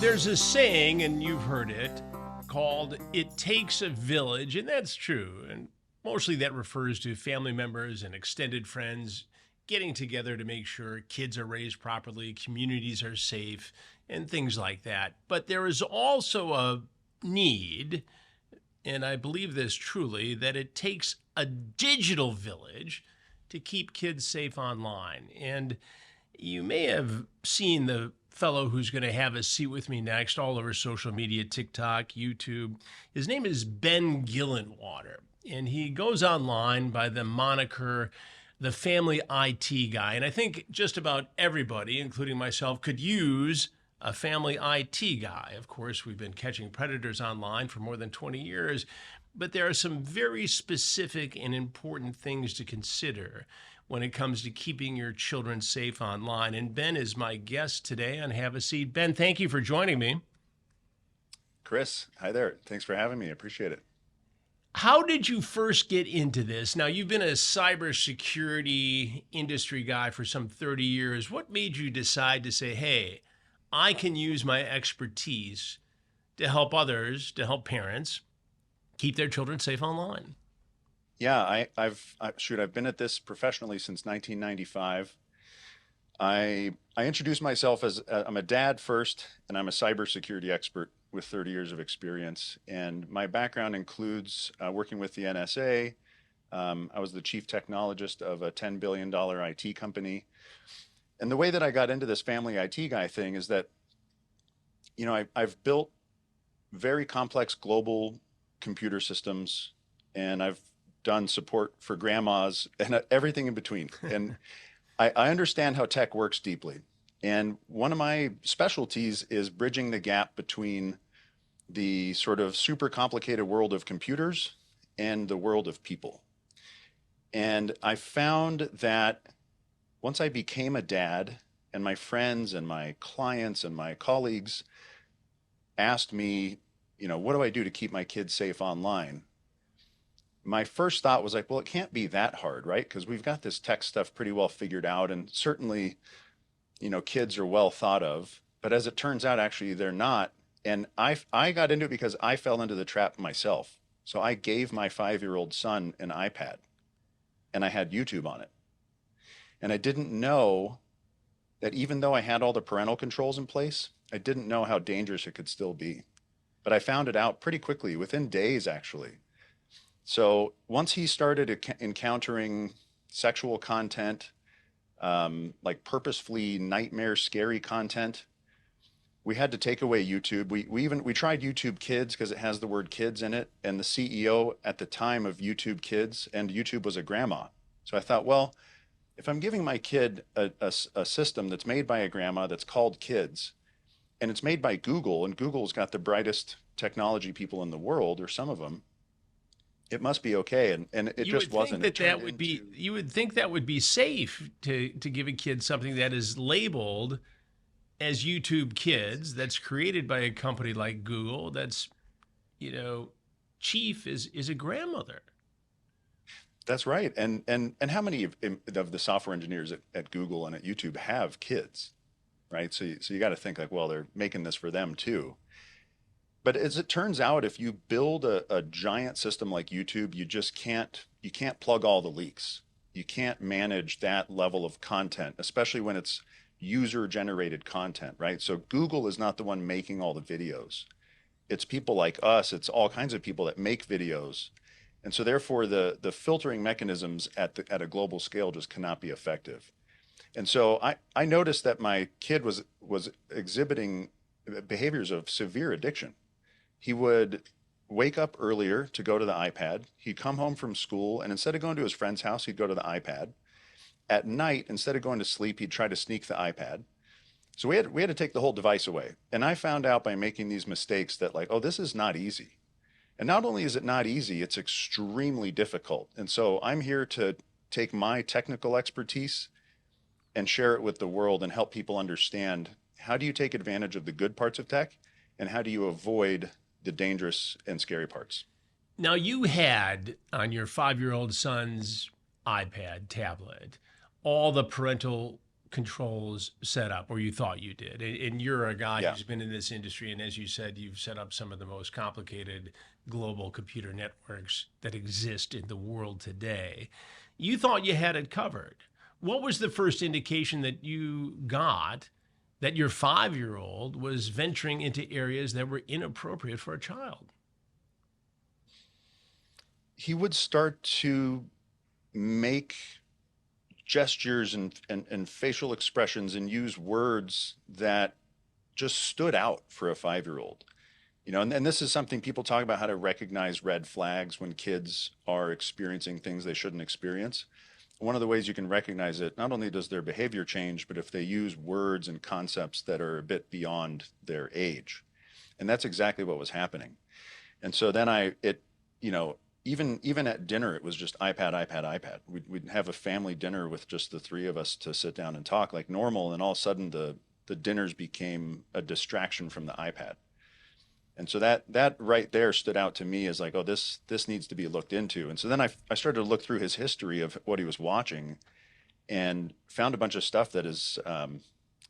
There's a saying, and you've heard it, called "it takes a village," and that's true. And mostly that refers to family members and extended friends getting together to make sure kids are raised properly, communities are safe, and things like that. But there is also a need, and I believe this truly, that it takes a digital village to keep kids safe online. And you may have seen the fellow who's going to have a seat with me next all over social media, TikTok, YouTube. His name is Ben Gillenwater, and he goes online by the moniker the Family IT Guy. And I think just about everybody, including myself, could use a family IT guy. Of course, we've been catching predators online for more than 20 years, but there are some very specific and important things to consider when it comes to keeping your children safe online. And Ben is my guest today on Have a Seat. Ben, thank you for joining me. Chris, hi there. Thanks for having me. I appreciate it. How did you first get into this? Now, you've been a cybersecurity industry guy for some 30 years. What made you decide to say, hey, I can use my expertise to help others, to help parents keep their children safe online? Yeah, I've been at this professionally since 1995. I introduced myself as I'm a dad first, and I'm a cybersecurity expert with 30 years of experience. And my background includes working with the NSA. I was the chief technologist of a $10 billion IT company. And the way that I got into this family IT guy thing is that, I've built very complex global computer systems, and I've done support for grandmas and everything in between. And I understand how tech works deeply. And one of my specialties is bridging the gap between the sort of super complicated world of computers and the world of people. And I found that once I became a dad, and my friends and my clients and my colleagues asked me, what do I do to keep my kids safe online? My first thought was like, well, it can't be that hard, right? Because we've got this tech stuff pretty well figured out, and certainly, kids are well thought of. But as it turns out, actually, they're not. And I got into it because I fell into the trap myself. So I gave my 5-year-old son an iPad, and I had YouTube on it. And I didn't know that even though I had all the parental controls in place, I didn't know how dangerous it could still be. But I found it out pretty quickly, within days, actually. So once he started encountering sexual content, like purposefully nightmare scary content, we had to take away YouTube. We tried YouTube Kids because it has the word kids in it. And the CEO at the time of YouTube Kids, and YouTube was a grandma. So I thought, well, if I'm giving my kid a system that's made by a grandma that's called Kids, and it's made by Google, and Google's got the brightest technology people in the world, or some of them, it must be okay. And it just wasn't. You would think that would be safe to give a kid something that is labeled as YouTube Kids, that's created by a company like Google, that's, chief is a grandmother. That's right. And how many of the software engineers at Google and at YouTube have kids, right? So you got to think like, well, they're making this for them too. But as it turns out, if you build a giant system like YouTube, you can't plug all the leaks. You can't manage that level of content, especially when it's user-generated content, right? So Google is not the one making all the videos. It's people like us. It's all kinds of people that make videos. And so therefore, the filtering mechanisms at a global scale just cannot be effective. And so I noticed that my kid was exhibiting behaviors of severe addiction. He would wake up earlier to go to the iPad. He'd come home from school, and instead of going to his friend's house, he'd go to the iPad. At night, instead of going to sleep, he'd try to sneak the iPad. So we had to take the whole device away. And I found out by making these mistakes that like, oh, this is not easy. And not only is it not easy, it's extremely difficult. And so I'm here to take my technical expertise and share it with the world and help people understand, how do you take advantage of the good parts of tech, and how do you avoid the dangerous and scary parts? Now, you had on your 5-year-old son's iPad tablet all the parental controls set up, or you thought you did. And you're a guy Yeah. who's been in this industry, and as you said, you've set up some of the most complicated global computer networks that exist in the world today. You thought you had it covered. What was the first indication that you got that your 5-year-old was venturing into areas that were inappropriate for a child? He would start to make gestures and facial expressions and use words that just stood out for a 5-year-old. And this is something people talk about, how to recognize red flags when kids are experiencing things they shouldn't experience. One of the ways you can recognize it, not only does their behavior change, but if they use words and concepts that are a bit beyond their age. And that's exactly what was happening. And so then you know, even at dinner, it was just iPad, iPad, iPad. We'd have a family dinner with just the three of us to sit down and talk like normal. And all of a sudden the dinners became a distraction from the iPad. And so that right there stood out to me as like, oh, this needs to be looked into. And so then I started to look through his history of what he was watching and found a bunch of stuff that is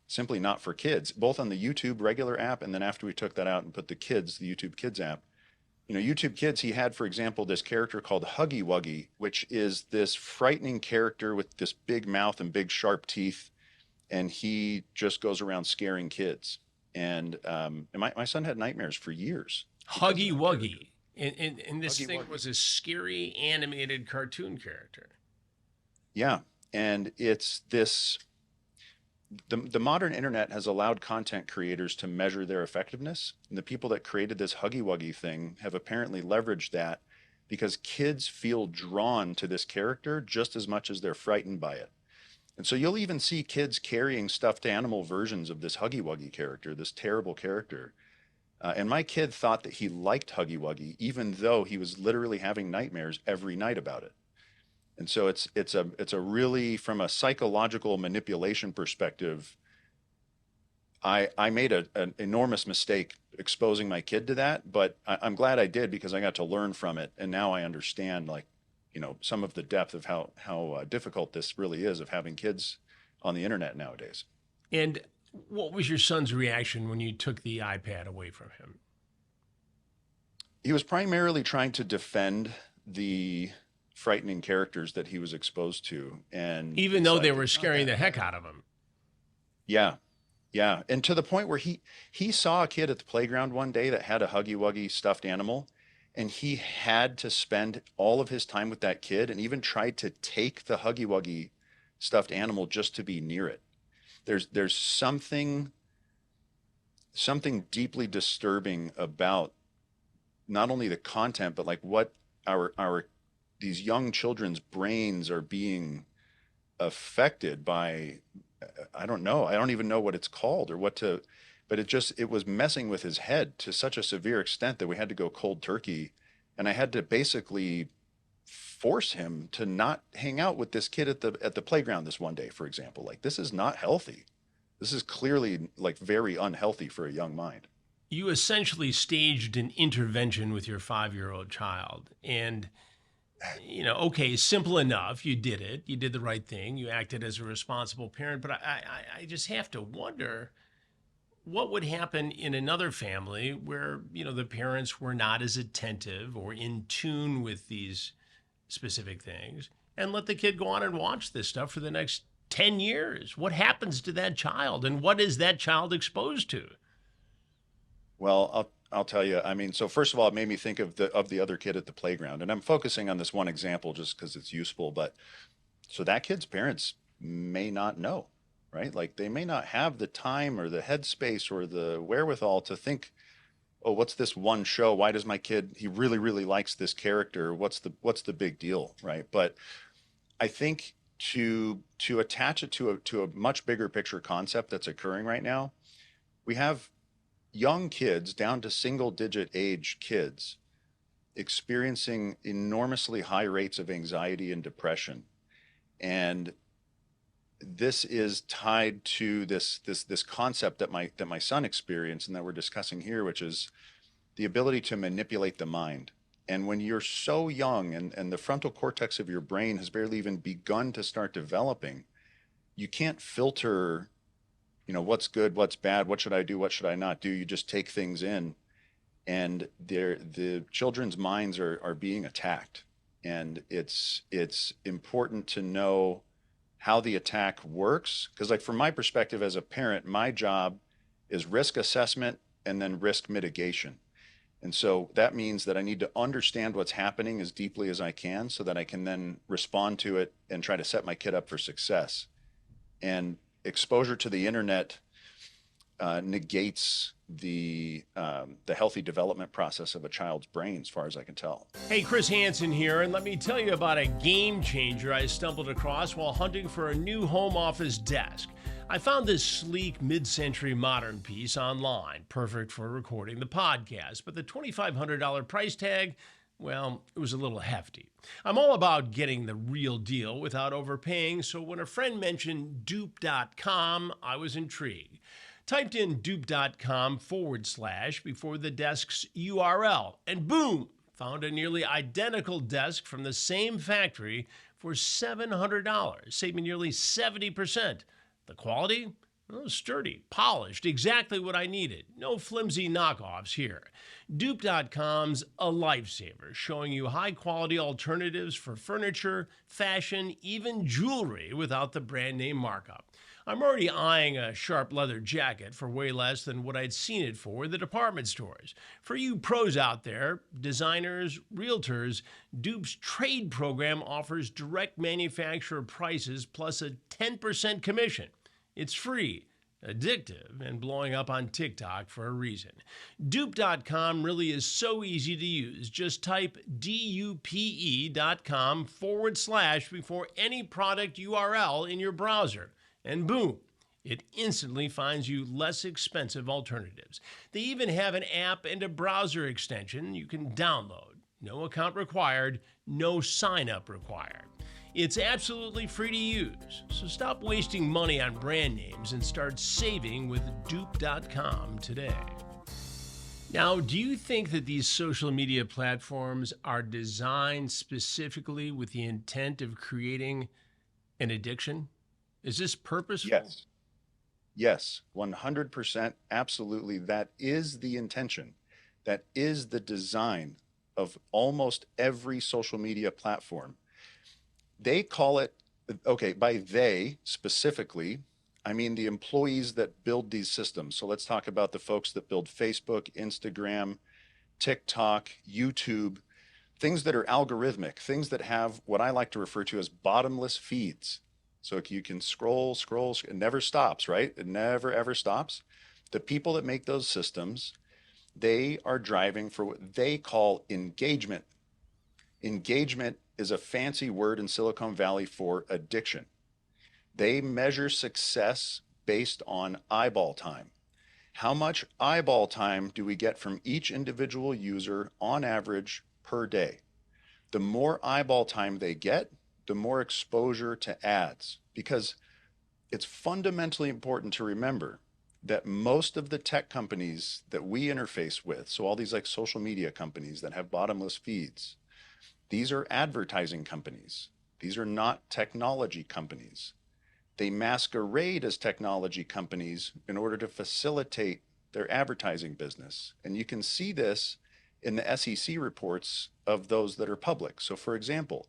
simply not for kids, both on the YouTube regular app. And then after we took that out and put the YouTube Kids app, YouTube Kids, he had, for example, this character called Huggy Wuggy, which is this frightening character with this big mouth and big sharp teeth. And he just goes around scaring kids. And my son had nightmares for years. Huggy Wuggy. And this Huggy thing Wuggy was a scary animated cartoon character. Yeah. And it's this, the modern internet has allowed content creators to measure their effectiveness. And the people that created this Huggy Wuggy thing have apparently leveraged that because kids feel drawn to this character just as much as they're frightened by it. And so you'll even see kids carrying stuffed animal versions of this Huggy Wuggy character, this terrible character. And my kid thought that he liked Huggy Wuggy, even though he was literally having nightmares every night about it. And so it's a really, from a psychological manipulation perspective, I made an enormous mistake exposing my kid to that, but I'm glad I did because I got to learn from it, and now I understand some of the depth of how difficult this really is of having kids on the internet nowadays. And what was your son's reaction when you took the iPad away from him? He was primarily trying to defend the frightening characters that he was exposed to, and Even though they were scaring the heck out of him. Yeah. Yeah. And to the point where he saw a kid at the playground one day that had a Huggy Wuggy stuffed animal, and he had to spend all of his time with that kid and even tried to take the Huggy Wuggy stuffed animal just to be near it. There's something deeply disturbing about not only the content, but like what our these young children's brains are being affected by. I don't know. I don't even know what it's called or but it was messing with his head to such a severe extent that we had to go cold turkey. And I had to basically force him to not hang out with this kid at the playground this one day, for example. Like, this is not healthy. This is clearly like very unhealthy for a young mind. You essentially staged an intervention with your 5-year-old child. And, okay, simple enough. You did it. You did the right thing. You acted as a responsible parent. But I just have to wonder what would happen in another family where, the parents were not as attentive or in tune with these specific things, and let the kid go on and watch this stuff for the next 10 years. What happens to that child, and what is that child exposed to? Well, I'll tell you. I mean, so first of all, it made me think of the other kid at the playground, and I'm focusing on this one example just because it's useful. But so that kid's parents may not know, right? Like, they may not have the time or the headspace or the wherewithal to think, oh, what's this one show? Why does my kid, he really, really likes this character? What's the big deal, right? But I think to attach it to a much bigger picture concept that's occurring right now, we have young kids down to single digit age kids experiencing enormously high rates of anxiety and depression. And this is tied to this concept that my son experienced and that we're discussing here, which is the ability to manipulate the mind. And when you're so young and the frontal cortex of your brain has barely even begun to start developing, you can't filter, what's good, what's bad, what should I do, what should I not do. You just take things in, and the children's minds are being attacked. And it's important to know how the attack works. Because like from my perspective as a parent, my job is risk assessment and then risk mitigation. And so that means that I need to understand what's happening as deeply as I can so that I can then respond to it and try to set my kid up for success. And exposure to the internet negates the healthy development process of a child's brain, as far as I can tell. Hey, Chris Hansen here, and let me tell you about a game changer I stumbled across while hunting for a new home office desk. I found this sleek mid-century modern piece online, perfect for recording the podcast, but the $2,500 price tag, well, it was a little hefty. I'm all about getting the real deal without overpaying, so when a friend mentioned dupe.com, I was intrigued. Typed in dupe.com / before the desk's URL, and boom, found a nearly identical desk from the same factory for $700, saving nearly 70%. The quality? Oh, sturdy, polished, exactly what I needed. No flimsy knockoffs here. Dupe.com's a lifesaver, showing you high-quality alternatives for furniture, fashion, even jewelry without the brand name markup. I'm already eyeing a sharp leather jacket for way less than what I'd seen it for in the department stores. For you pros out there, designers, realtors, Dupe's trade program offers direct manufacturer prices plus a 10% commission. It's free, addictive, and blowing up on TikTok for a reason. Dupe.com really is so easy to use. Just type dupe.com / before any product URL in your browser. And boom, it instantly finds you less expensive alternatives. They even have an app and a browser extension you can download. No account required, no sign up required. It's absolutely free to use, so stop wasting money on brand names and start saving with dupe.com today. Now, do you think that these social media platforms are designed specifically with the intent of creating an addiction? Is this purposeful? Yes. Yes, 100%. Absolutely. That is the intention. That is the design of almost every social media platform. They call it, okay, by they specifically, I mean the employees that build these systems. So let's talk about the folks that build Facebook, Instagram, TikTok, YouTube, things that are algorithmic, things that have what I like to refer to as bottomless feeds. So you can scroll, it never stops, right? It never, ever stops. The people that make those systems, they are driving for what they call engagement. Engagement is a fancy word in Silicon Valley for addiction. They measure success based on eyeball time. How much eyeball time do we get from each individual user on average per day? The more eyeball time they get, the more exposure to ads, because it's fundamentally important to remember that most of the tech companies that we interface with, so all these like social media companies that have bottomless feeds, these are advertising companies. These are not technology companies. They masquerade as technology companies in order to facilitate their advertising business. And you can see this in the SEC reports of those that are public. So for example,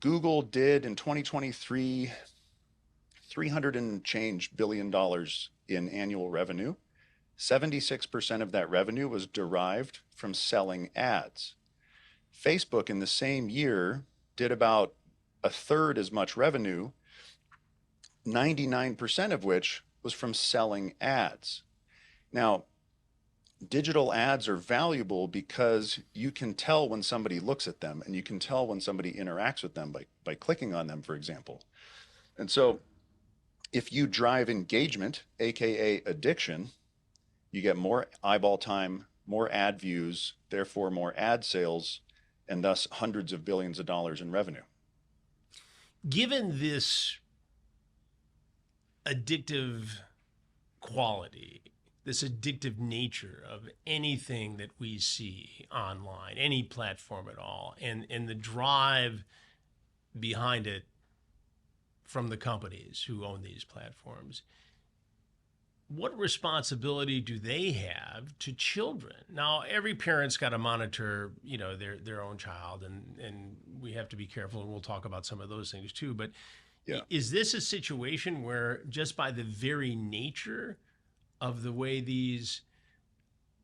Google did in 2023, $300 and change billion in annual revenue. 76% of that revenue was derived from selling ads. Facebook in the same year did about a third as much revenue, 99% of which was from selling ads. Now, digital ads are valuable because you can tell when somebody looks at them and you can tell when somebody interacts with them by clicking on them, for example. And so if you drive engagement, AKA addiction, you get more eyeball time, more ad views, therefore more ad sales, and thus hundreds of billions of dollars in revenue. Given this addictive quality, this addictive nature of anything that we see online, any platform at all, and the drive behind it from the companies who own these platforms, what responsibility do they have to children? Now, every parent's got to monitor, their own child, and we have to be careful, and we'll talk about some of those things too. But Yeah. is this a situation where just by the very nature of the way these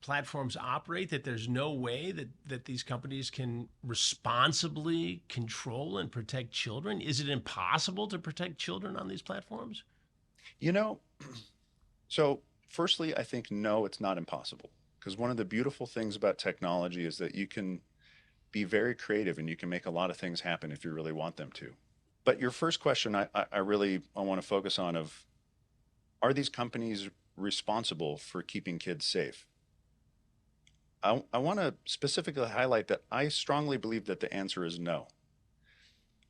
platforms operate, that there's no way that these companies can responsibly control and protect children? Is it impossible to protect children on these platforms? You know, so firstly, I think no, it's not impossible. Because one of the beautiful things about technology is that you can be very creative and you can make a lot of things happen if you really want them to. But your first question, I want to focus on of, are these companies responsible for keeping kids safe? I want to specifically highlight that I strongly believe that the answer is no.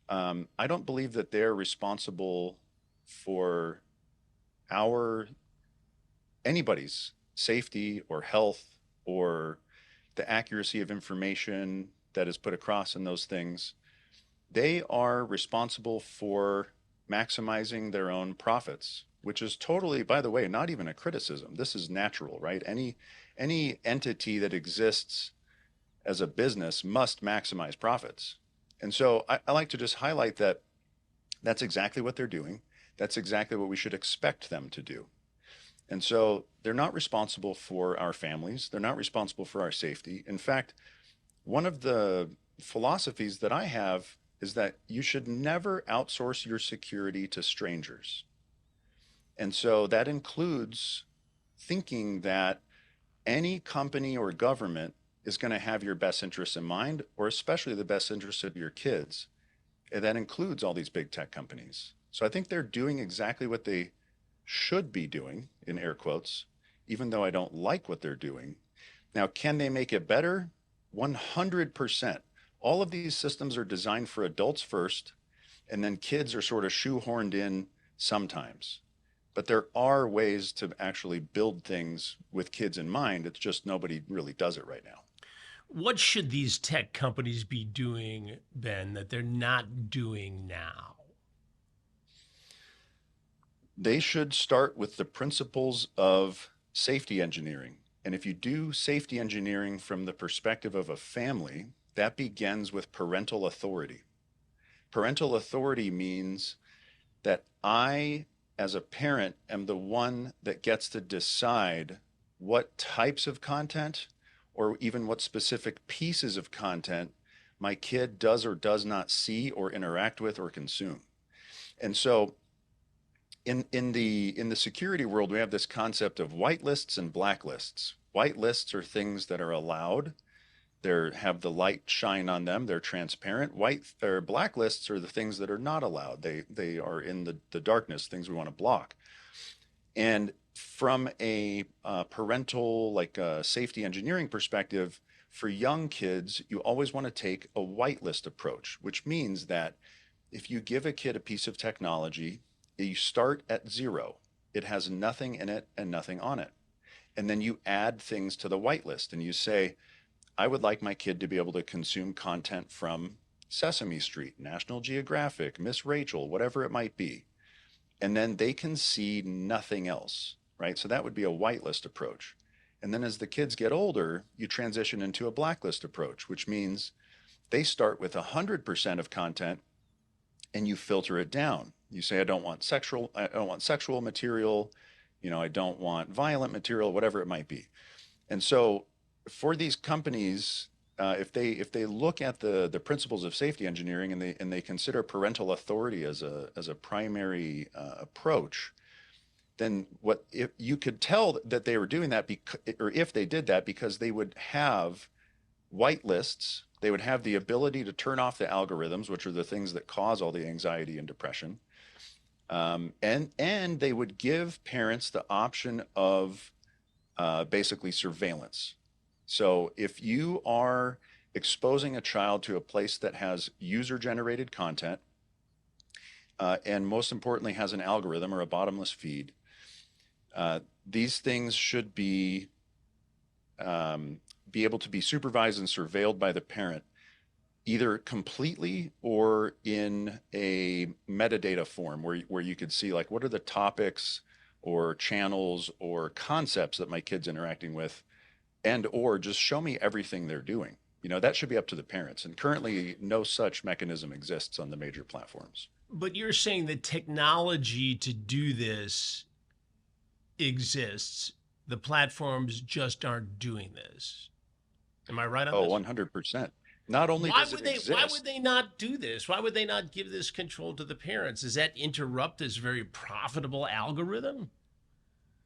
I don't believe that they're responsible for our anybody's safety or health or the accuracy of information that is put across in those things. They are responsible for maximizing their own profits, which is totally, by the way, not even a criticism. This is natural, right? Any entity that exists as a business must maximize profits. And so I like to just highlight that that's exactly what they're doing. That's exactly what we should expect them to do. And so they're not responsible for our families. They're not responsible for our safety. In fact, one of the philosophies that I have is that you should never outsource your security to strangers. And so that includes thinking that any company or government is going to have your best interests in mind, or especially the best interests of your kids. And that includes all these big tech companies. So I think they're doing exactly what they should be doing, in air quotes, even though I don't like what they're doing. Now, can they make it better? 100%. All of these systems are designed for adults first, and then kids are sort of shoehorned in sometimes. But there are ways to actually build things with kids in mind. It's just nobody really does it right now. What should these tech companies be doing, Ben, that they're not doing now? They should start with the principles of safety engineering. And if you do safety engineering from the perspective of a family, that begins with parental authority. Parental authority means that I, as a parent, am the one that gets to decide what types of content or even what specific pieces of content my kid does or does not see or interact with or consume. And so in the security world, we have this concept of whitelists and blacklists. Whitelists are things that are allowed. They have the light shine on them. They're transparent. Blacklists are the things that are not allowed. They are in the darkness, things we want to block. And from a parental, like safety engineering perspective, for young kids, you always want to take a whitelist approach, which means that if you give a kid a piece of technology, you start at zero. It has nothing in it and nothing on it. And then you add things to the whitelist and you say, I would like my kid to be able to consume content from Sesame Street, National Geographic, Miss Rachel, whatever it might be. And then they can see nothing else, right? So that would be a whitelist approach. And then as the kids get older, you transition into a blacklist approach, which means they start with 100% of content and you filter it down. You say, I don't want sexual material, I don't want violent material, whatever it might be. And so for these companies, if they look at the principles of safety engineering and they consider parental authority as a primary approach, then if you could tell that they were doing that, or if they did that, because they would have whitelists. They would have the ability to turn off the algorithms, which are the things that cause all the anxiety and depression. And they would give parents the option of basically surveillance. So if you are exposing a child to a place that has user-generated content, and most importantly has an algorithm or a bottomless feed, these things should be able to be supervised and surveilled by the parent either completely or in a metadata form where you could see like what are the topics or channels or concepts that my kids interacting with, and or just show me everything they're doing. That should be up to the parents, and currently no such mechanism exists on the major platforms. But you're saying that technology to do this exists. The platforms just aren't doing this. Am I right on Oh, this? 100%. Not only Why does would it they why would exist, they not do this? Why would they not give this control to the parents? Does that interrupt this very profitable algorithm?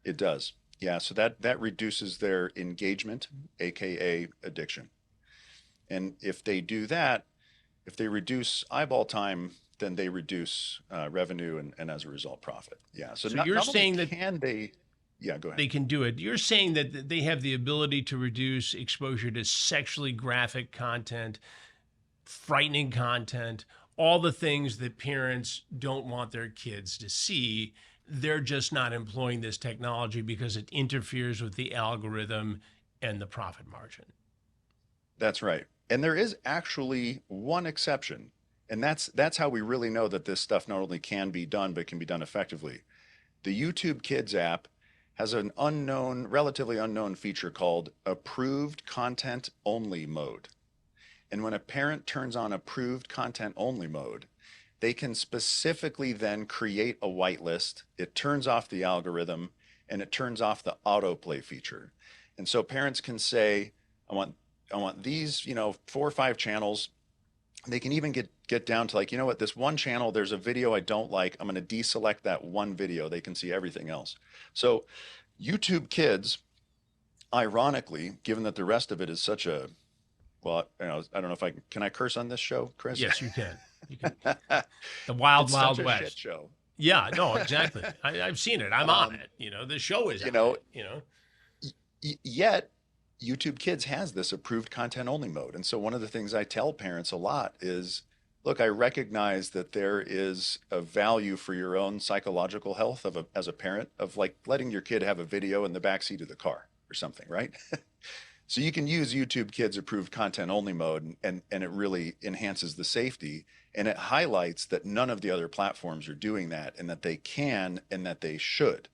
it does. Yeah, so that reduces their engagement, aka addiction. And if they do that, if they reduce eyeball time, then they reduce revenue and as a result profit. Yeah. So So not you're not only saying that can they, yeah, go ahead. they can do it. You're saying that they have the ability to reduce exposure to sexually graphic content, frightening content, all the things that parents don't want their kids to see. They're just not employing this technology because it interferes with the algorithm and the profit margin. That's right. And there is actually one exception, and that's how we really know that this stuff not only can be done but can be done effectively. The YouTube Kids app has an relatively unknown feature called approved content only mode. And when a parent turns on approved content only mode, they can specifically then create a whitelist. It turns off the algorithm and it turns off the autoplay feature. And so parents can say, I want I want these, 4 or 5 channels. They can even get down to like, you know what, this one channel, there's a video I don't like. I'm going to deselect that one video. They can see everything else. So YouTube Kids, ironically, given that the rest of it is such a, well, I don't know if can I curse on this show, Chris? Yes, you can. You can. The wild, It's such wild a shit west. show. Yeah, no, exactly. I've seen it. I'm on Um, it. The show is you on know, it. yet YouTube Kids has this approved content only mode. And so one of the things I tell parents a lot is, look, I recognize that there is a value for your own psychological health as a parent of like letting your kid have a video in the backseat of the car or something, right? So you can use YouTube Kids approved content only mode, and it really enhances the safety, and it highlights that none of the other platforms are doing that, and that they can and that they should.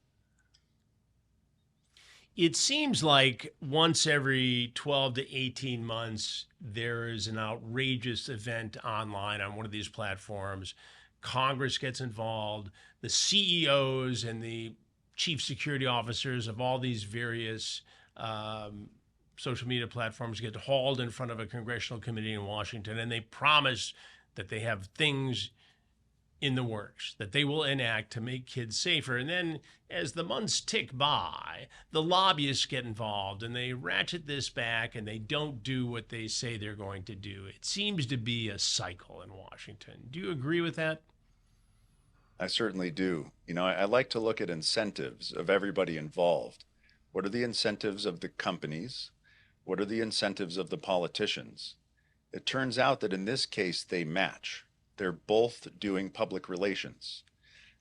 It seems like once every 12 to 18 months, there is an outrageous event online on one of these platforms. Congress gets involved, the CEOs and the chief security officers of all these various social media platforms get hauled in front of a congressional committee in Washington, and they promise that they have things in the works that they will enact to make kids safer. And then as the months tick by, the lobbyists get involved and they ratchet this back and they don't do what they say they're going to do. It seems to be a cycle in Washington. Do you agree with that? I certainly do. I like to look at incentives of everybody involved. What are the incentives of the companies? What are the incentives of the politicians? It turns out that in this case, they match. They're both doing public relations,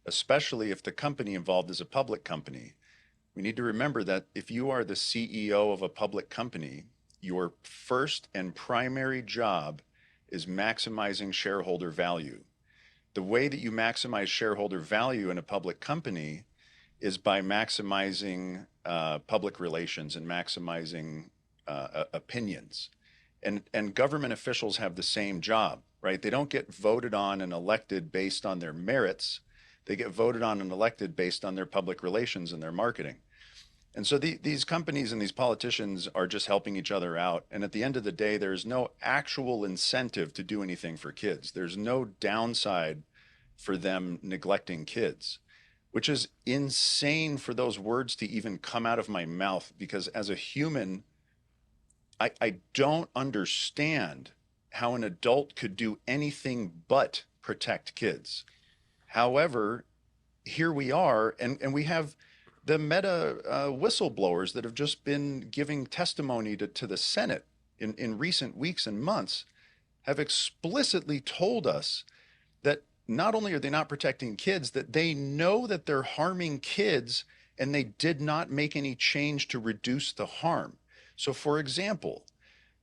especially if the company involved is a public company. We need to remember that if you are the CEO of a public company, your first and primary job is maximizing shareholder value. The way that you maximize shareholder value in a public company is by maximizing public relations and maximizing opinions. And government officials have the same job, right? They don't get voted on and elected based on their merits. They get voted on and elected based on their public relations and their marketing. And so these companies and these politicians are just helping each other out. And at the end of the day, there's no actual incentive to do anything for kids. There's no downside for them neglecting kids, which is insane for those words to even come out of my mouth. Because as a human, I don't understand how an adult could do anything but protect kids. However, here we are, and we have the meta whistleblowers that have just been giving testimony to the Senate in recent weeks and months have explicitly told us that not only are they not protecting kids, that they know that they're harming kids and they did not make any change to reduce the harm. So, for example,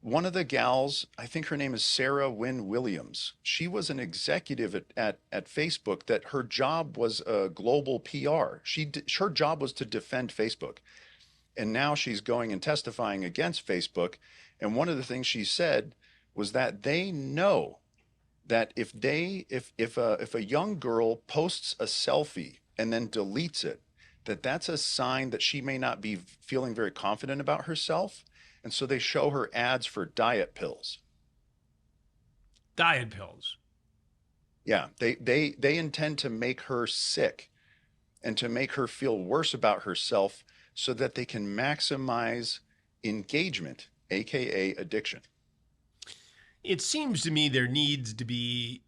One of the gals, I think her name is Sarah Wynne Williams. She was an executive at Facebook that her job was global PR. Her job was to defend Facebook. And now she's going and testifying against Facebook. And one of the things she said was that they know that if a young girl posts a selfie and then deletes it, that's a sign that she may not be feeling very confident about herself. And so they show her ads for diet pills. Diet pills. Yeah, they intend to make her sick and to make her feel worse about herself so that they can maximize engagement, aka addiction. It seems to me there needs to be,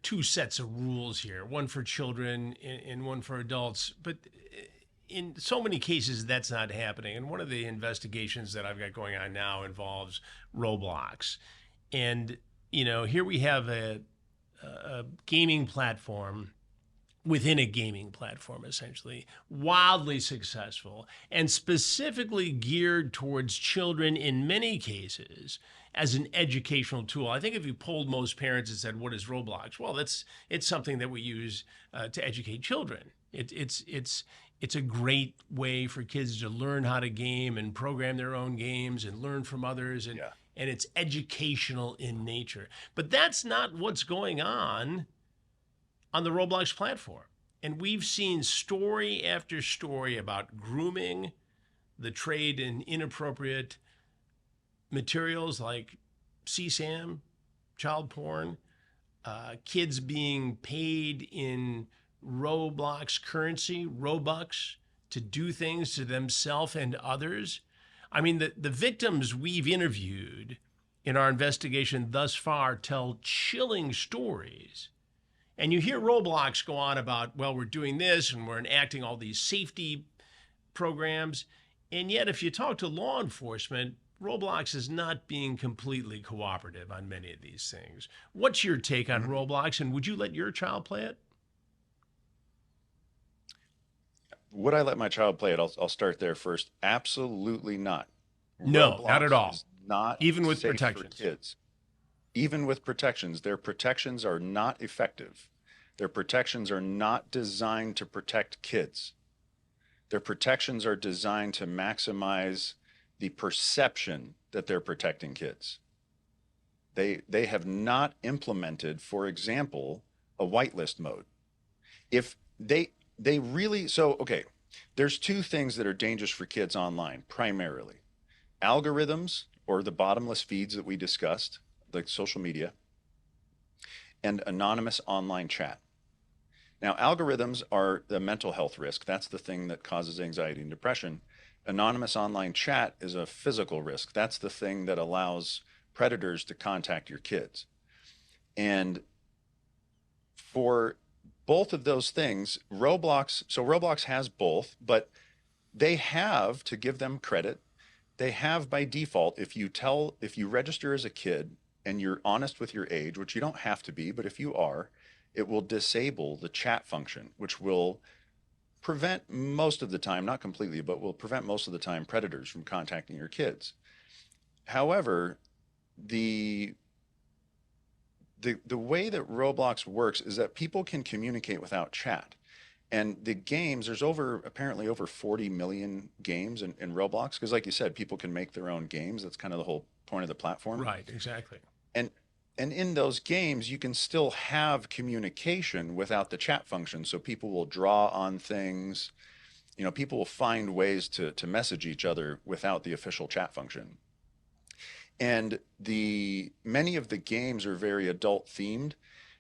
two sets of rules here, one for children and one for adults. But in so many cases, that's not happening. And one of the investigations that I've got going on now involves Roblox. And, here we have a gaming platform within a gaming platform, essentially, wildly successful and specifically geared towards children in many cases as an educational tool. I think if you polled most parents and said, "What is Roblox?" Well, it's something that we use to educate children. It's a great way for kids to learn how to game and program their own games and learn from others, and Yeah. and it's educational in nature. But that's not what's going on the Roblox platform. And we've seen story after story about grooming, the trade in inappropriate materials like CSAM, child porn, kids being paid in Roblox currency, Robux, to do things to themselves and others. I mean, the victims we've interviewed in our investigation thus far tell chilling stories. And you hear Roblox go on about, well, we're doing this and we're enacting all these safety programs. And yet, if you talk to law enforcement, Roblox is not being completely cooperative on many of these things. What's your take on Roblox, and would you let your child play it? Would I let my child play it? I'll start there first. Absolutely not. No, not at Roblox all. is not Even with safe for protections. kids. Even with protections, their protections are not effective. Their protections are not designed to protect kids. Their protections are designed to maximize the perception that they're protecting kids. They have not implemented, for example, a whitelist mode. If they really so okay, there's two things that are dangerous for kids online primarily. Algorithms or the bottomless feeds that we discussed, like social media, and anonymous online chat. Now, algorithms are the mental health risk. That's the thing that causes anxiety and depression. Anonymous online chat is a physical risk. That's the thing that allows predators to contact your kids. And for both of those things, Roblox has both, but they have, to give them credit, they have by default, if you register as a kid and you're honest with your age, which you don't have to be, but if you are, it will disable the chat function, which will prevent most of the time, not completely, but will prevent most of the time predators from contacting your kids. However, the way that Roblox works is that people can communicate without chat. And the games, there's apparently over 40 million games in Roblox, because like you said, people can make their own games. That's kind of the whole point of the platform. Right, exactly. And and in those games, you can still have communication without the chat function. So people will draw on things. People will find ways to message each other without the official chat function. And many of the games are very adult themed,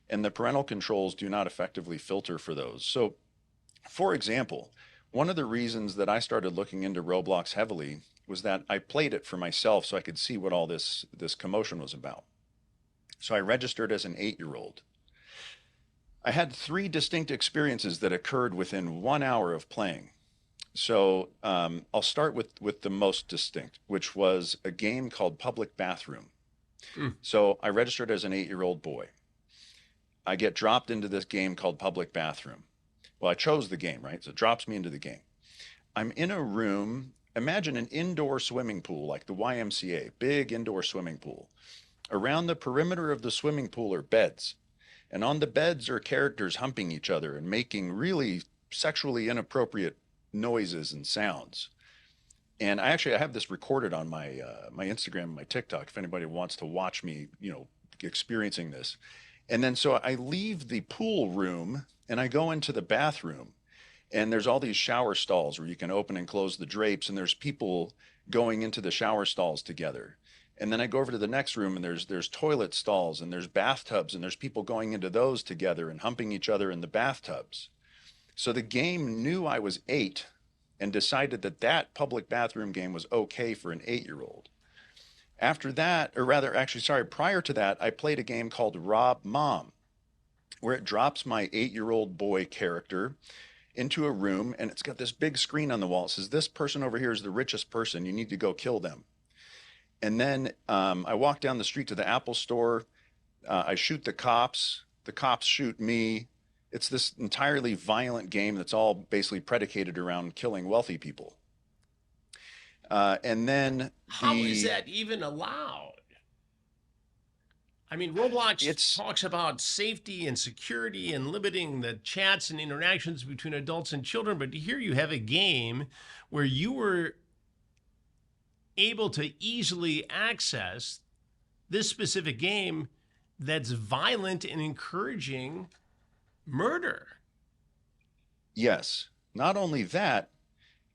and the parental controls do not effectively filter for those. So, for example, one of the reasons that I started looking into Roblox heavily was that I played it for myself so I could see what all this commotion was about. So I registered as an 8-year-old. I had 3 distinct experiences that occurred within 1 hour of playing. So I'll start with the most distinct, which was a game called Public Bathroom. So I registered as an 8-year-old boy. I get dropped into this game called Public Bathroom. Well, I chose the game, right? So it drops me into the game. I'm in a room. imagine an indoor swimming pool like the YMCA, big indoor swimming pool. Around the perimeter of the swimming pool are beds, and on the beds are characters humping each other and making really sexually inappropriate noises and sounds. And I have this recorded on my Instagram and my TikTok if anybody wants to watch me, experiencing this. And then so I leave the pool room and I go into the bathroom, and there's all these shower stalls where you can open and close the drapes, and there's people going into the shower stalls together. And then I go over to the next room, and there's toilet stalls and there's bathtubs, and there's people going into those together and humping each other in the bathtubs. So the game knew I was 8 and decided that that public bathroom game was okay for an 8-year-old. After that, or rather, actually, sorry, prior to that, I played a game called Rob Mom, where it drops my 8-year-old boy character into a room, and it's got this big screen on the wall. It says, "This person over here is the richest person. You need to go kill them." And then I walk down the street to the Apple store. I shoot the cops. The cops shoot me. It's this entirely violent game that's all basically predicated around killing wealthy people. And then How is that even allowed? I mean, Roblox it's talks about safety and security and limiting the chats and interactions between adults and children, but here you have a game where you were able to easily access this specific game that's violent and encouraging murder. yes. Not only that,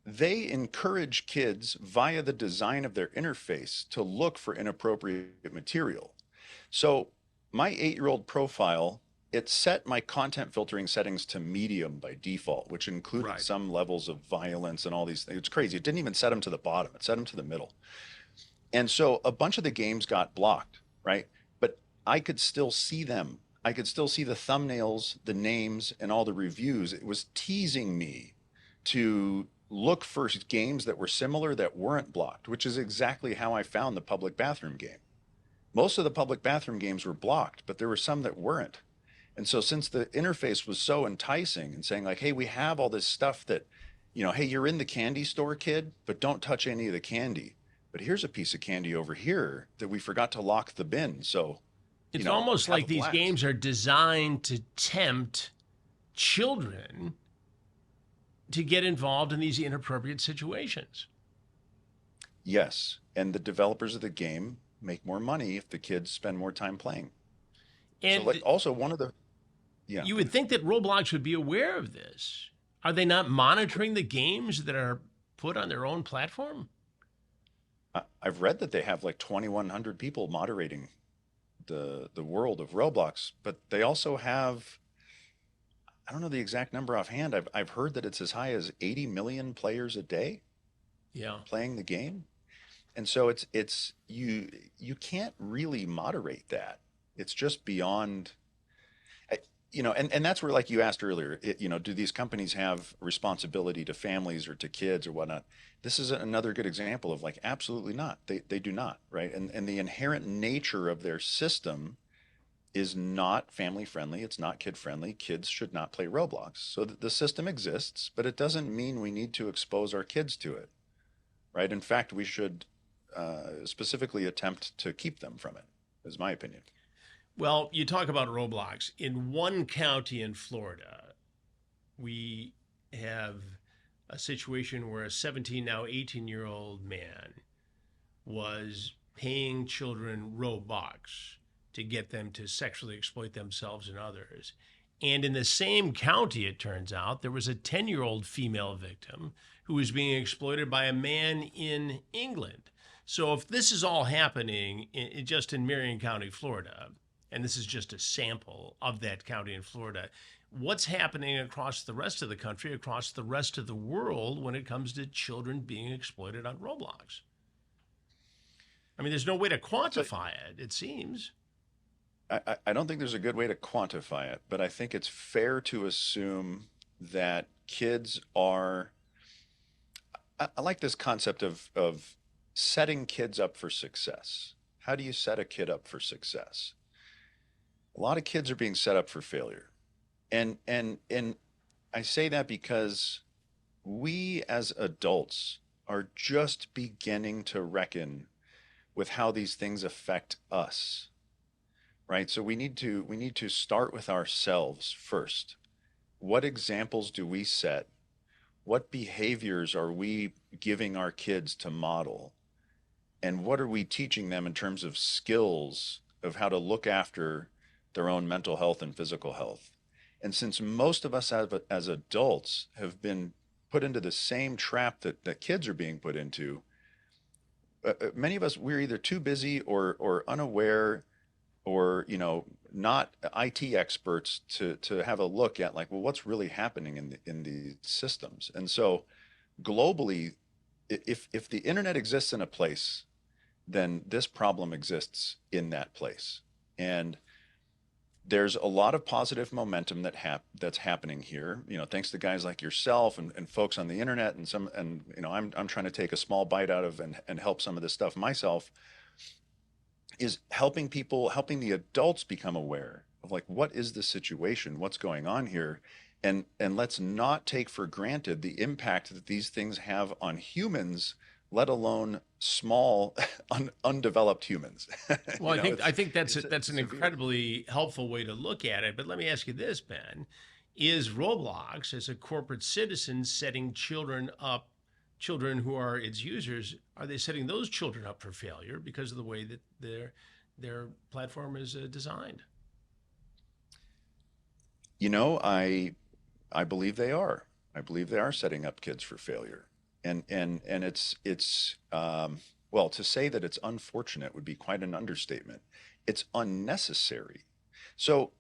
they encourage kids via the design of their interface to look for inappropriate material. So my 8-year-old profile, it set my content filtering settings to medium by default, which included Right. some levels of violence and all these things. It's crazy. It didn't even set them to the bottom. It set them to the middle. And so a bunch of the games got blocked, right? But I could still see them. I could still see the thumbnails, the names, and all the reviews. It was teasing me to look for games that were similar that weren't blocked, which is exactly how I found the public bathroom game. Most of the public bathroom games were blocked, but there were some that weren't. And so since the interface was so enticing and saying like, hey, we have all this stuff that, hey, you're in the candy store, kid, but don't touch any of the candy. But here's a piece of candy over here that we forgot to lock the bin. So, It's almost have like a these blast. games are designed to tempt children to get involved in these inappropriate situations. Yes. And the developers of the game make more money if the kids spend more time playing. So And like also one of the, yeah, you would think that Roblox would be aware of this. Are they not monitoring the games that are put on their own platform? I've read that they have like 2,100 people moderating the world of Roblox, but they also have, I don't know the exact number offhand. I've heard that it's as high as 80 million players a day Yeah. playing the game. And so it's you can't really moderate that. It's just beyond, and that's where, like you asked earlier, do these companies have responsibility to families or to kids or whatnot? This is another good example of like, absolutely not. They do not, right? And the inherent nature of their system is not family friendly. It's not kid friendly. Kids should not play Roblox. So the system exists, but it doesn't mean we need to expose our kids to it, right? In fact, we should specifically attempt to keep them from it, is my opinion. Well, you talk about Roblox. In one county in Florida, we have a situation where a 17, now 18-year-old man was paying children Robux to get them to sexually exploit themselves and others. And in the same county, it turns out, there was a 10-year-old female victim who was being exploited by a man in England. So if this is all happening just in Marion County, Florida, and this is just a sample of that county in Florida, what's happening across the rest of the country, across the rest of the world when it comes to children being exploited on Roblox? I mean, there's no way to So quantify it, it seems. I don't think there's a good way to quantify it, but I think it's fair to assume that kids are. I like this concept of setting kids up for success. How do you set a kid up for success? A lot of kids are being set up for failure. And I say that because we as adults are just beginning to reckon with how these things affect us, right? So we need to start with ourselves first. What examples do we set? What behaviors are we giving our kids to model? And what are we teaching them in terms of skills of how to look after their own mental health and physical health? And since most of us as adults have been put into the same trap that kids are being put into, many of us, we're either too busy or unaware or not IT experts to have a look at, like, well, what's really happening in these systems. And so globally, if the internet exists in a place, then this problem exists in that place. And there's a lot of positive momentum that's happening here, thanks to guys like yourself and folks on the internet, I'm trying to take a small bite out of and help some of this stuff myself, is helping the adults become aware of, like, what is the situation, what's going on here, and let's not take for granted the impact that these things have on humans, let alone small undeveloped humans. Well, I think that's it's that's an severe. incredibly helpful way to look at it. But let me ask you this, Ben: is Roblox, as a corporate citizen, setting children who are its users, are they setting those children up for failure because of the way that their platform is designed? I believe they are. I believe they are setting up kids for failure. And it's well, to say that it's unfortunate would be quite an understatement. It's unnecessary. So,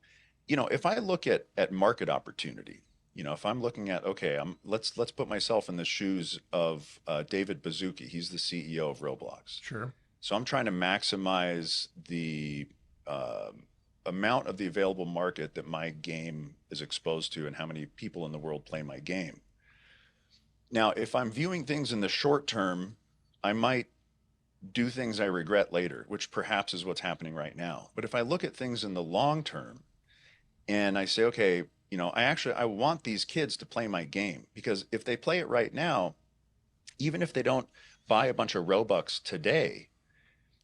if I look at market opportunity, if I'm looking at, okay, let's put myself in the shoes of David Bazuki. He's the CEO of Roblox. Sure. So I'm trying to maximize the amount of the available market that my game is exposed to and how many people in the world play my game. Now, if I'm viewing things in the short term, I might do things I regret later, which perhaps is what's happening right now. But if I look at things in the long term and I say, okay, I want these kids to play my game, because if they play it right now, even if they don't buy a bunch of Robux today,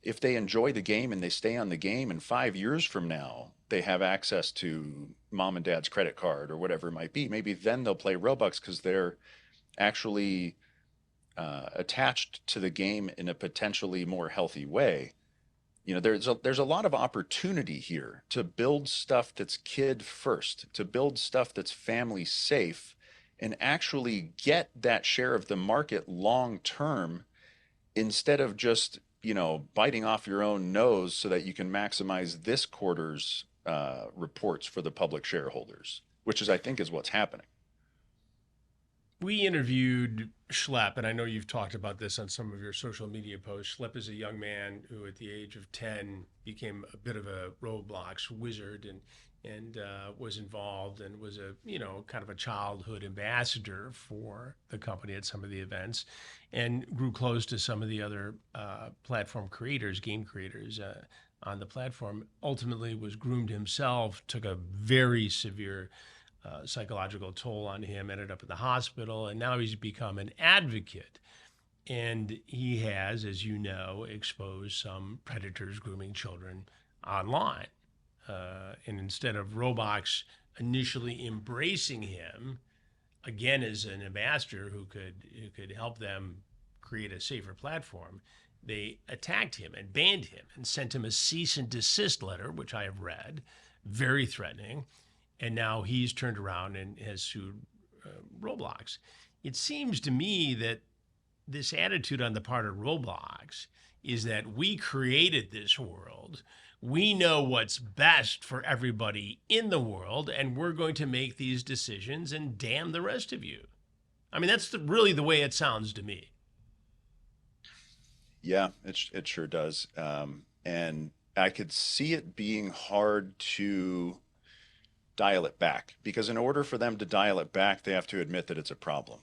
if they enjoy the game and they stay on the game, and 5 years from now they have access to mom and dad's credit card or whatever it might be, maybe then they'll play Robux because they're actually attached to the game in a potentially more healthy way. There's a lot of opportunity here to build stuff that's kid first, to build stuff that's family safe, and actually get that share of the market long term, instead of just biting off your own nose so that you can maximize this quarter's reports for the public shareholders, which is, I think, is what's happening. We interviewed Schlepp, and I know you've talked about this on some of your social media posts. Schlepp is a young man who, at the age of 10, became a bit of a Roblox wizard and was involved and was a kind of a childhood ambassador for the company at some of the events, and grew close to some of the other platform creators, game creators on the platform. Ultimately, was groomed himself, took a very severe psychological toll on him, ended up in the hospital, and now he's become an advocate. And he has, as you know, exposed some predators grooming children online. And instead of Roblox initially embracing him, again, as an ambassador who could help them create a safer platform, they attacked him and banned him and sent him a cease and desist letter, which I have read, very threatening. And now he's turned around and has sued Roblox. It seems to me that this attitude on the part of Roblox is that we created this world. We know what's best for everybody in the world, and we're going to make these decisions, and damn the rest of you. I mean, that's really the way it sounds to me. Yeah, it sure does. And I could see it being hard to dial it back, because in order for them to dial it back, they have to admit that it's a problem.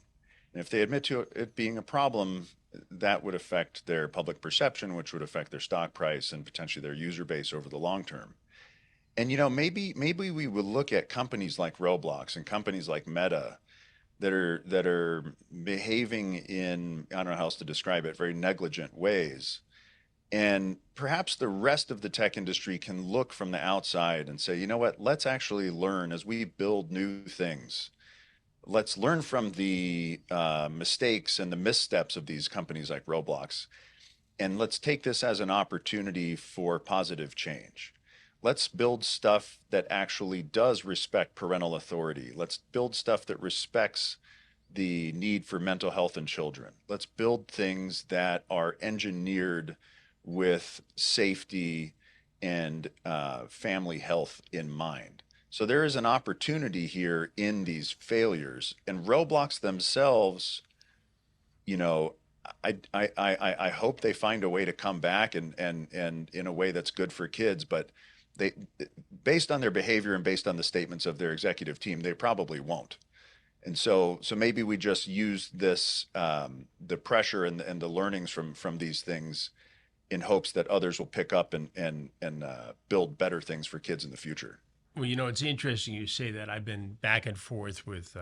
And if they admit to it being a problem, that would affect their public perception, which would affect their stock price and potentially their user base over the long term. And maybe we would look at companies like Roblox and companies like Meta, that are behaving in, I don't know how else to describe it, very negligent ways. And perhaps the rest of the tech industry can look from the outside and say, you know what, let's actually learn as we build new things. Let's learn from the mistakes and the missteps of these companies like Roblox, and let's take this as an opportunity for positive change. Let's build stuff that actually does respect parental authority. Let's build stuff that respects the need for mental health in children. Let's build things that are engineered with safety and family health in mind. So there is an opportunity here in these failures, and Roblox themselves, you know, I hope they find a way to come back and in a way that's good for kids, but they, based on their behavior and based on the statements of their executive team, they probably won't. And so maybe we just use this the pressure and the learnings from these things in hopes that others will pick up and build better things for kids in the future. Well, it's interesting you say that. I've been back and forth with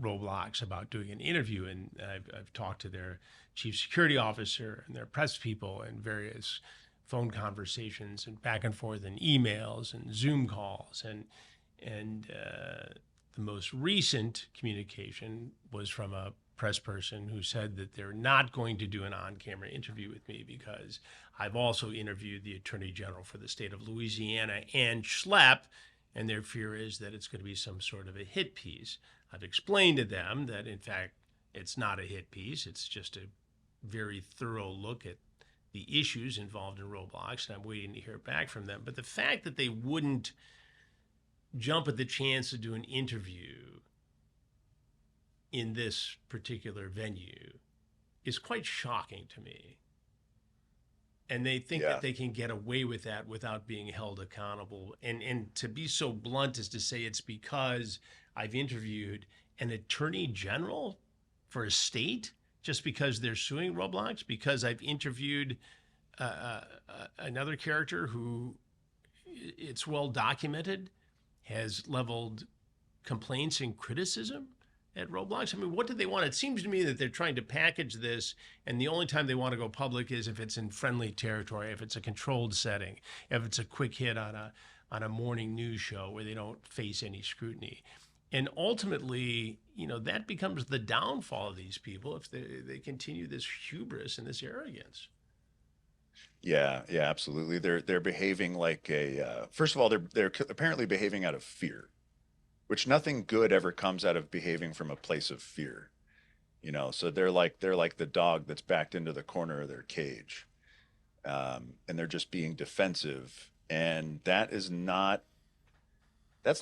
Roblox about doing an interview, and I've talked to their chief security officer and their press people and various phone conversations and back and forth and emails and Zoom calls, and the most recent communication was from a press person who said that they're not going to do an on-camera interview with me because I've also interviewed the Attorney General for the state of Louisiana and Schlepp, and their fear is that it's going to be some sort of a hit piece. I've explained to them that, in fact, it's not a hit piece. It's just a very thorough look at the issues involved in Roblox, and I'm waiting to hear back from them. But the fact that they wouldn't jump at the chance to do an interview in this particular venue is quite shocking to me. And they think Yeah. that they can get away with that without being held accountable. And to be so blunt as to say it's because I've interviewed an attorney general for a state just because they're suing Roblox, because I've interviewed another character who, it's well documented, has leveled complaints and criticism at Roblox. I mean, what do they want? It seems to me that they're trying to package this, and the only time they want to go public is if it's in friendly territory, if it's a controlled setting, if it's a quick hit on a morning news show where they don't face any scrutiny. And ultimately, that becomes the downfall of these people if they continue this hubris and this arrogance. Yeah, yeah, absolutely. They're behaving like first of all, they're apparently behaving out of fear, which nothing good ever comes out of behaving from a place of fear. So they're like the dog that's backed into the corner of their cage, and they're just being defensive, and that's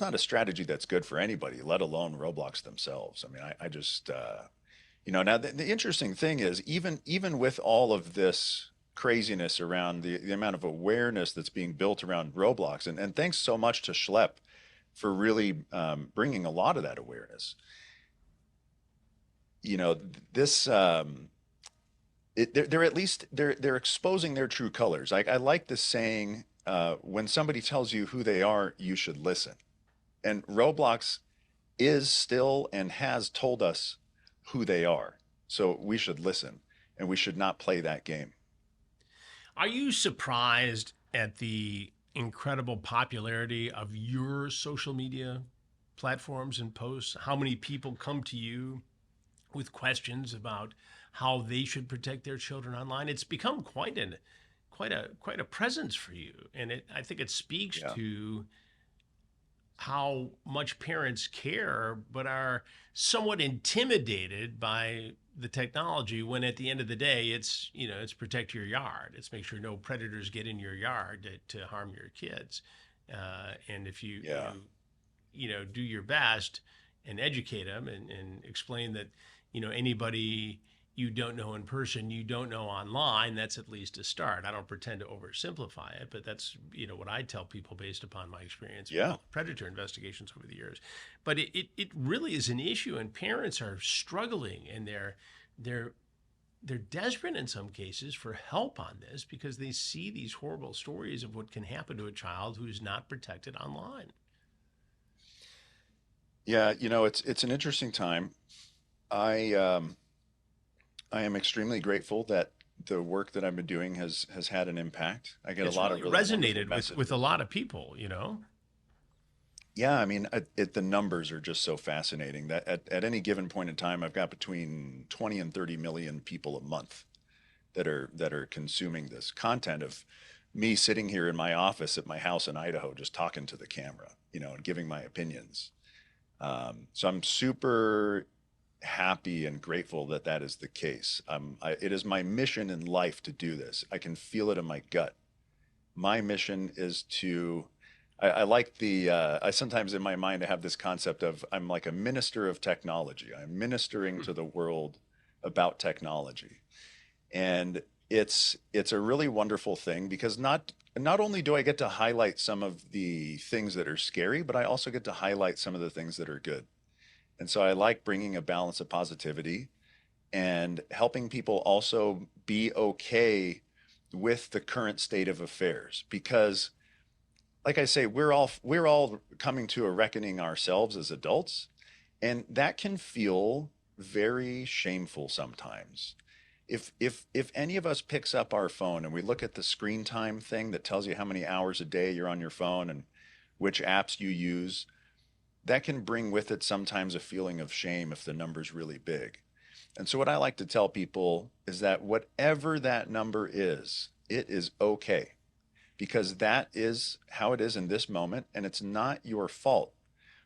not a strategy that's good for anybody, let alone Roblox themselves. I mean, I just now the interesting thing is even with all of this craziness around the amount of awareness that's being built around Roblox, and thanks so much to Schlepp for really bringing a lot of that awareness. This they're at least they're exposing their true colors. I like this saying, when somebody tells you who they are, you should listen. And Roblox is still and has told us who they are. So we should listen, and we should not play that game. Are you surprised at the incredible popularity of your social media platforms and posts? How many people come to you with questions about how they should protect their children online? It's become quite a presence for you, and I think it speaks Yeah. to how much parents care, but are somewhat intimidated by the technology, when at the end of the day, it's protect your yard. It's make sure no predators get in your yard to harm your kids. And if Yeah. you do your best and educate them and explain that, anybody you don't know in person, you don't know online, that's at least a start. I don't pretend to oversimplify it, but that's, what I tell people based upon my experience with Yeah. predator investigations over the years. But it really is an issue, and parents are struggling, and they're desperate in some cases for help on this because they see these horrible stories of what can happen to a child who's not protected online. Yeah, it's an interesting time. I I am extremely grateful that the work that I've been doing has had an impact. I get a It's lot of really really wonderful resonated with a messages. lot of people, you know? Yeah, I mean, the numbers are just so fascinating that at any given point in time, I've got between 20 and 30 million people a month that are consuming this content of me sitting here in my office at my house in Idaho, just talking to the camera, and giving my opinions. So I'm super happy and grateful that that is the case. It is my mission in life to do this. I can feel it in my gut. My mission is to, I like I sometimes in my mind I have this concept of I'm like a minister of technology. I'm ministering to the world about technology. And it's a really wonderful thing because not only do I get to highlight some of the things that are scary, but I also get to highlight some of the things that are good. And so I like bringing a balance of positivity and helping people also be okay with the current state of affairs because like I say we're all coming to a reckoning ourselves as adults, and that can feel very shameful sometimes. If any of us picks up our phone and we look at the screen time thing that tells you how many hours a day you're on your phone and which apps you use, that can bring with it sometimes a feeling of shame if the number's really big. And so what I like to tell people is that whatever that number is, it is okay because that is how it is in this moment and it's not your fault.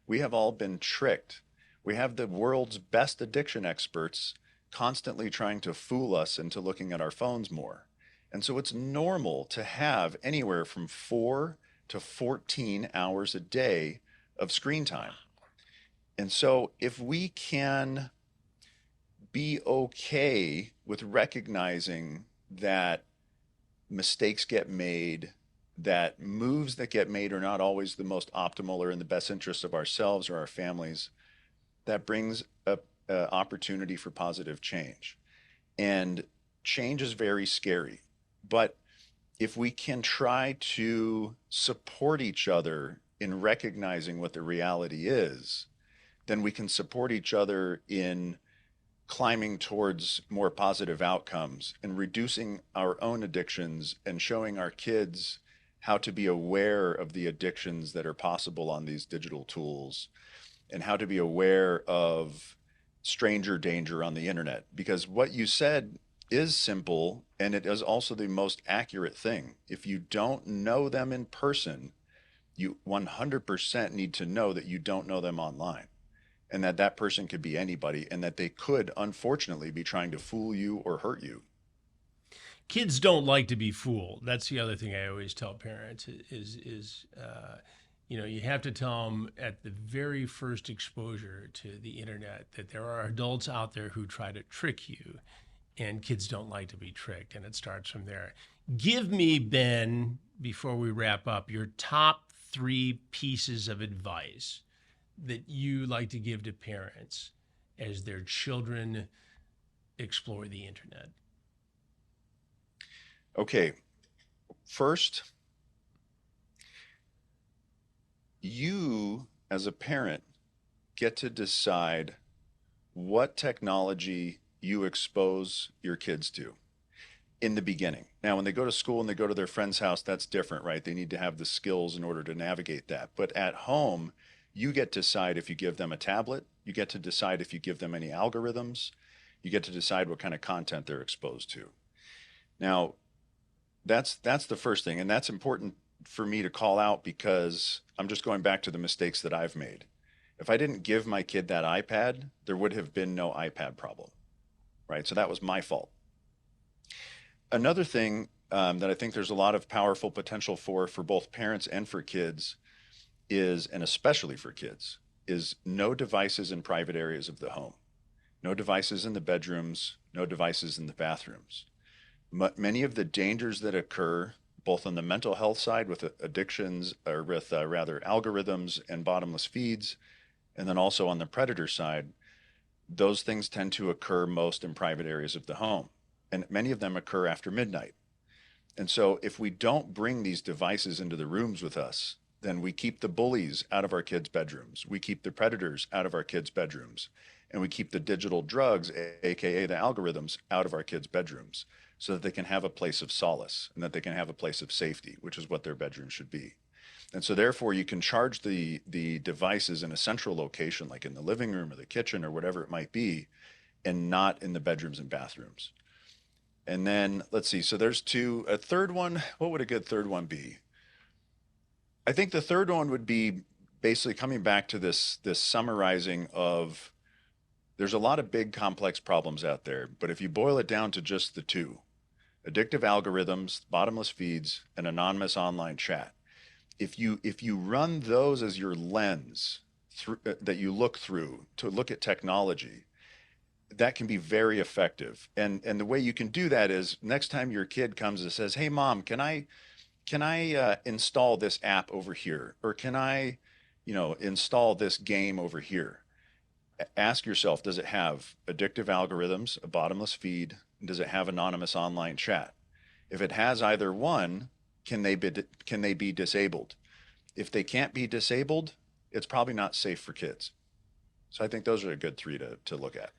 We have all been tricked. We have the world's best addiction experts constantly trying to fool us into looking at our phones more. And so it's normal to have anywhere from 4 to 14 hours a day of screen time. And so if we can be okay with recognizing that mistakes get made, that moves that get made are not always the most optimal or in the best interest of ourselves or our families, that brings a opportunity for positive change. And change is very scary. But if we can try to support each other in recognizing what the reality is, then we can support each other in climbing towards more positive outcomes and reducing our own addictions and showing our kids how to be aware of the addictions that are possible on these digital tools and how to be aware of stranger danger on the internet. Because what you said is simple and it is also the most accurate thing. If you don't know them in person, you 100% need to know that you don't know them online and that that person could be anybody and that they could unfortunately be trying to fool you or hurt you. Kids don't like to be fooled. That's the other thing I always tell parents you have to tell them at the very first exposure to the internet that there are adults out there who try to trick you, and kids don't like to be tricked, and it starts from there. Give me, Ben, before we wrap up, your top three pieces of advice that you like to give to parents as their children explore the internet. Okay, first, you as a parent get to decide what technology you expose your kids to in the beginning. Now, when they go to school and they go to their friend's house, that's different, right? They need to have the skills in order to navigate that. But at home, you get to decide if you give them a tablet, you get to decide if you give them any algorithms, you get to decide what kind of content they're exposed to. Now, that's the first thing, and that's important for me to call out because I'm just going back to the mistakes that I've made. If I didn't give my kid that iPad, there would have been no iPad problem, right? So that was my fault. Another thing that I think there's a lot of powerful potential for both parents and for kids is, and especially for kids, is no devices in private areas of the home, no devices in the bedrooms, no devices in the bathrooms. Many of the dangers that occur, both on the mental health side with addictions or with rather algorithms and bottomless feeds, and then also on the predator side, those things tend to occur most in private areas of the home. And many of them occur after midnight. And so if we don't bring these devices into the rooms with us, then we keep the bullies out of our kids' bedrooms. We keep the predators out of our kids' bedrooms. And we keep the digital drugs, AKA the algorithms, out of our kids' bedrooms so that they can have a place of solace and that they can have a place of safety, which is what their bedroom should be. And so therefore you can charge the devices in a central location, like in the living room or the kitchen or whatever it might be, and not in the bedrooms and bathrooms. And then let's see, so there's two. A third one, what would a good third one be? I think the third one would be basically coming back to this summarizing of there's a lot of big complex problems out there, but if you boil it down to just the two, addictive algorithms, bottomless feeds, and anonymous online chat, if you run those as your lens that you look through to look at technology, that can be very effective. And the way you can do that is next time your kid comes and says, "Hey mom, can I install this app over here? Or can I, install this game over here?" Ask yourself, does it have addictive algorithms, a bottomless feed? And does it have anonymous online chat? If it has either one, can they be disabled? If they can't be disabled, it's probably not safe for kids. So I think those are a good three to look at.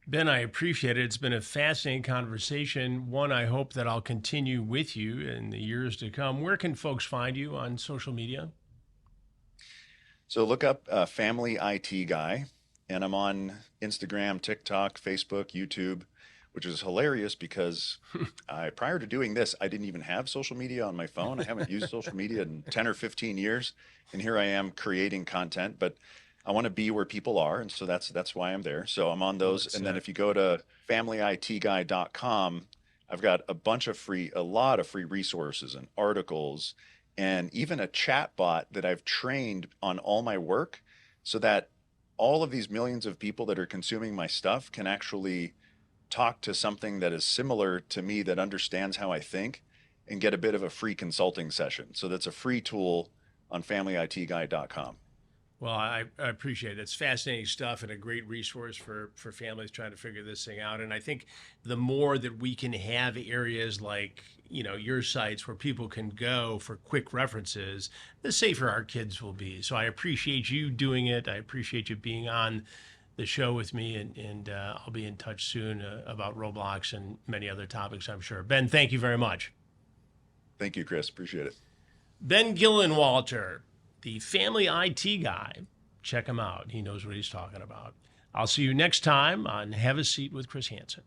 Ben, I appreciate it. It's been a fascinating conversation. One, I hope that I'll continue with you in the years to come. Where can folks find you on social media? So look up Family IT Guy, and I'm on Instagram, TikTok, Facebook, YouTube, which is hilarious because prior to doing this, I didn't even have social media on my phone. I haven't used social media in 10 or 15 years, and here I am creating content, but I want to be where people are, and so that's why I'm there. So I'm on those, and then if you go to familyitguy.com, I've got a lot of free resources and articles, and even a chat bot that I've trained on all my work, so that all of these millions of people that are consuming my stuff can actually talk to something that is similar to me that understands how I think and get a bit of a free consulting session. So that's a free tool on familyitguy.com. Well, I appreciate it. It's fascinating stuff and a great resource for families trying to figure this thing out. And I think the more that we can have areas like, your sites where people can go for quick references, the safer our kids will be. So I appreciate you doing it. I appreciate you being on the show with me, and I'll be in touch soon about Roblox and many other topics, I'm sure. Ben, thank you very much. Thank you, Chris. Appreciate it. Ben Gillenwalter, the Family IT Guy. Check him out. He knows what he's talking about. I'll see you next time on Have a Seat with Chris Hansen.